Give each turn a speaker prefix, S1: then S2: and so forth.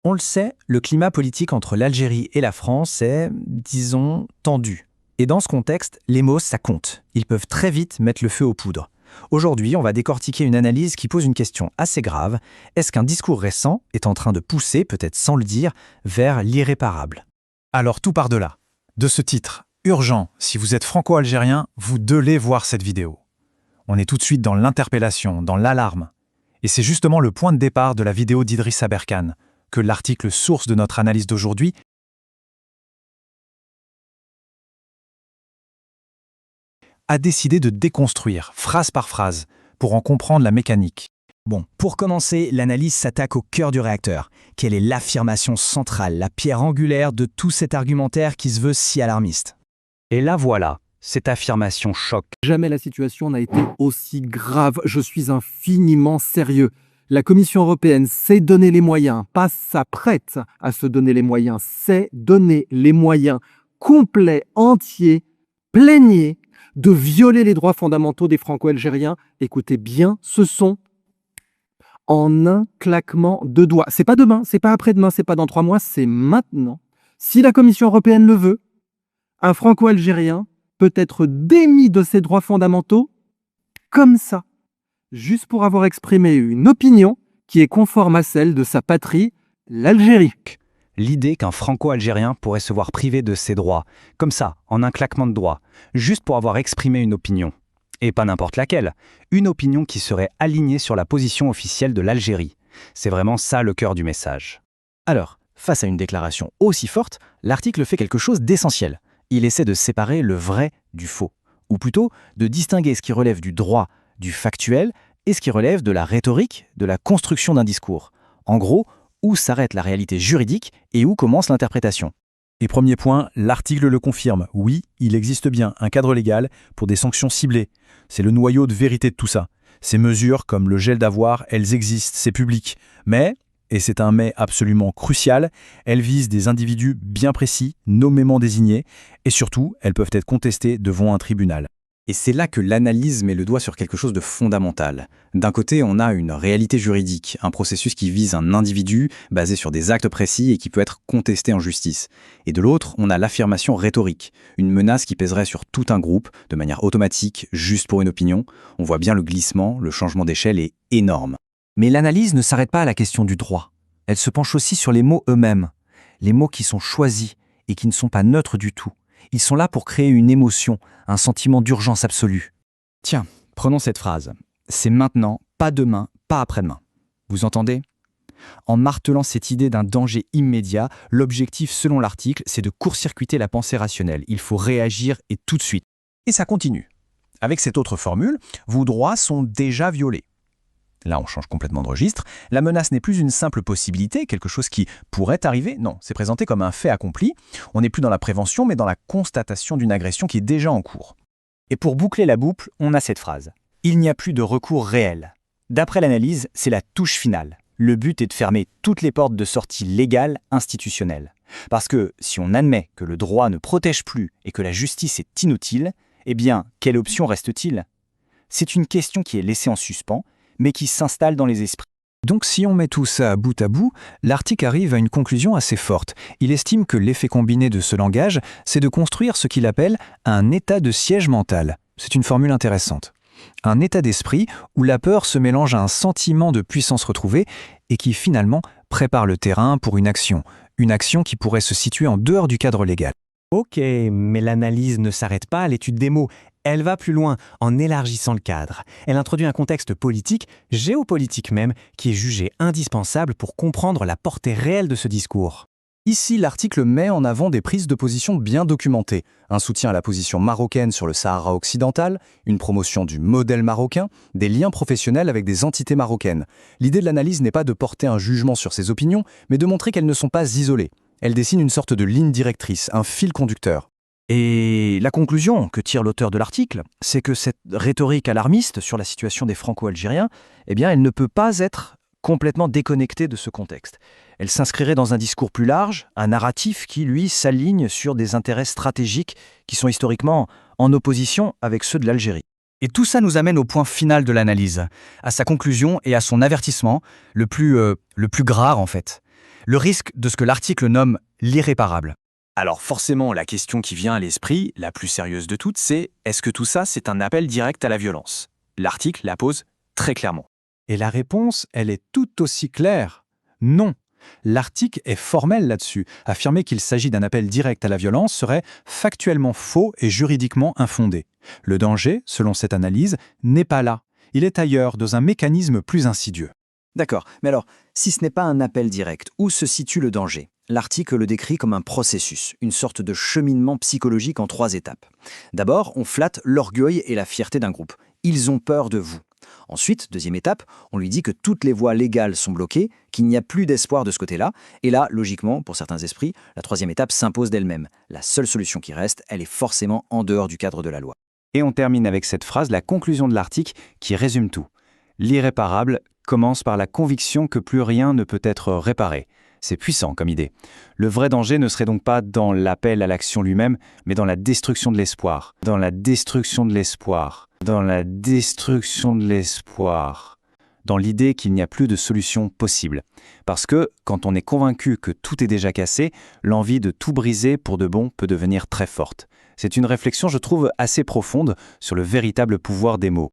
S1: On le sait, le climat politique entre l'Algérie et la France est, disons, tendu. Et dans ce contexte, les mots, ça compte. Ils peuvent très vite mettre le feu aux poudres. Aujourd'hui, on va décortiquer une analyse qui pose une question assez grave. Est-ce qu'un discours récent est en train de pousser, peut-être sans le dire, vers l'irréparable?
S2: Alors tout part de là. De ce titre, urgent, si vous êtes franco-algérien, vous devez voir cette vidéo. On est tout de suite dans l'interpellation, dans l'alarme. Et c'est justement le point de départ de la vidéo d'Idriss Aberkane, que l'article source de notre analyse d'aujourd'hui a décidé de déconstruire, phrase par phrase, pour en comprendre la mécanique.
S1: Bon, pour commencer, l'analyse s'attaque au cœur du réacteur. Quelle est l'affirmation centrale, la pierre angulaire de tout cet argumentaire qui se veut si alarmiste? Et là voilà, cette affirmation choque.
S3: Jamais la situation n'a été aussi grave. Je suis infiniment sérieux. La Commission européenne s'est donné les moyens, pas s'apprête à se donner les moyens, s'est donné les moyens complets, entiers, pléniers, de violer les droits fondamentaux des Franco-Algériens. Écoutez bien, ce sont en un claquement de doigts. C'est pas demain, c'est pas après-demain, c'est pas dans 3 mois, c'est maintenant. Si la Commission européenne le veut, un Franco-Algérien peut être démis de ses droits fondamentaux comme ça, juste pour avoir exprimé une opinion qui est conforme à celle de sa patrie, l'Algérie.
S1: L'idée qu'un franco-algérien pourrait se voir privé de ses droits, comme ça, en un claquement de doigts, juste pour avoir exprimé une opinion. Et pas n'importe laquelle, une opinion qui serait alignée sur la position officielle de l'Algérie. C'est vraiment ça le cœur du message.
S4: Alors, face à une déclaration aussi forte, l'article fait quelque chose d'essentiel. Il essaie de séparer le vrai du faux, ou plutôt de distinguer ce qui relève du droit, du factuel, et ce qui relève de la rhétorique, de la construction d'un discours. En gros, où s'arrête la réalité juridique et où commence l'interprétation.
S2: Et premier point, l'article le confirme. Oui, il existe bien un cadre légal pour des sanctions ciblées. C'est le noyau de vérité de tout ça. Ces mesures, comme le gel d'avoir, elles existent, c'est public. Mais, et c'est un mais absolument crucial, elles visent des individus bien précis, nommément désignés, et surtout, elles peuvent être contestées devant un tribunal.
S1: Et c'est là que l'analyse met le doigt sur quelque chose de fondamental. D'un côté, on a une réalité juridique, un processus qui vise un individu basé sur des actes précis et qui peut être contesté en justice. Et de l'autre, on a l'affirmation rhétorique, une menace qui pèserait sur tout un groupe, de manière automatique, juste pour une opinion. On voit bien le glissement, le changement d'échelle est énorme.
S4: Mais l'analyse ne s'arrête pas à la question du droit. Elle se penche aussi sur les mots eux-mêmes, les mots qui sont choisis et qui ne sont pas neutres du tout. Ils sont là pour créer une émotion, un sentiment d'urgence absolue.
S1: Tiens, prenons cette phrase. C'est maintenant, pas demain, pas après-demain. Vous entendez? En martelant cette idée d'un danger immédiat, l'objectif, selon l'article, c'est de court-circuiter la pensée rationnelle. Il faut réagir et tout de suite.
S2: Et ça continue. Avec cette autre formule, vos droits sont déjà violés. Là, on change complètement de registre. La menace n'est plus une simple possibilité, quelque chose qui pourrait arriver. Non, c'est présenté comme un fait accompli. On n'est plus dans la prévention, mais dans la constatation d'une agression qui est déjà en cours.
S5: Et pour boucler la boucle, on a cette phrase. Il n'y a plus de recours réel. D'après l'analyse, c'est la touche finale. Le but est de fermer toutes les portes de sortie légale, institutionnelle. Parce que si on admet que le droit ne protège plus et que la justice est inutile, eh bien, quelle option reste-t-il? C'est une question qui est laissée en suspens, mais qui s'installe dans les esprits.
S4: Donc si on met tout ça bout à bout, l'article arrive à une conclusion assez forte. Il estime que l'effet combiné de ce langage, c'est de construire ce qu'il appelle un état de siège mental. C'est une formule intéressante. Un état d'esprit où la peur se mélange à un sentiment de puissance retrouvée et qui finalement prépare le terrain pour une action qui pourrait se situer en dehors du cadre légal.
S6: Ok, mais l'analyse ne s'arrête pas à l'étude des mots. Elle va plus loin en élargissant le cadre. Elle introduit un contexte politique, géopolitique même, qui est jugé indispensable pour comprendre la portée réelle de ce discours.
S7: Ici, l'article met en avant des prises de position bien documentées, un soutien à la position marocaine sur le Sahara occidental, une promotion du modèle marocain, des liens professionnels avec des entités marocaines. L'idée de l'analyse n'est pas de porter un jugement sur ces opinions, mais de montrer qu'elles ne sont pas isolées. Elle dessine une sorte de ligne directrice, un fil conducteur.
S4: Et la conclusion que tire l'auteur de l'article, c'est que cette rhétorique alarmiste sur la situation des Franco-Algériens, eh bien, elle ne peut pas être complètement déconnectée de ce contexte. Elle s'inscrirait dans un discours plus large, un narratif qui, lui, s'aligne sur des intérêts stratégiques qui sont historiquement en opposition avec ceux de l'Algérie.
S1: Et tout ça nous amène au point final de l'analyse, à sa conclusion et à son avertissement, le plus grave en fait.
S2: Le risque de ce que l'article nomme l'irréparable.
S8: Alors forcément, la question qui vient à l'esprit, la plus sérieuse de toutes, c'est est-ce que tout ça, c'est un appel direct à la violence? L'article la pose très clairement.
S2: Et la réponse, elle est tout aussi claire. Non. L'article est formel là-dessus. Affirmer qu'il s'agit d'un appel direct à la violence serait factuellement faux et juridiquement infondé. Le danger, selon cette analyse, n'est pas là. Il est ailleurs, dans un mécanisme plus insidieux.
S1: D'accord, mais alors, si ce n'est pas un appel direct, où se situe le danger? L'article le décrit comme un processus, une sorte de cheminement psychologique en 3 étapes. D'abord, on flatte l'orgueil et la fierté d'un groupe. Ils ont peur de vous. Ensuite, deuxième étape, on lui dit que toutes les voies légales sont bloquées, qu'il n'y a plus d'espoir de ce côté-là. Et là, logiquement, pour certains esprits, la troisième étape s'impose d'elle-même. La seule solution qui reste, elle est forcément en dehors du cadre de la loi.
S5: Et on termine avec cette phrase, la conclusion de l'article, qui résume tout. L'irréparable commence par la conviction que plus rien ne peut être réparé. C'est puissant comme idée. Le vrai danger ne serait donc pas dans l'appel à l'action lui-même, mais dans la destruction de l'espoir. Dans la destruction de l'espoir. Dans la destruction de l'espoir. Dans l'idée qu'il n'y a plus de solution possible. Parce que, quand on est convaincu que tout est déjà cassé, l'envie de tout briser pour de bon peut devenir très forte. C'est une réflexion, je trouve, assez profonde sur le véritable pouvoir des mots.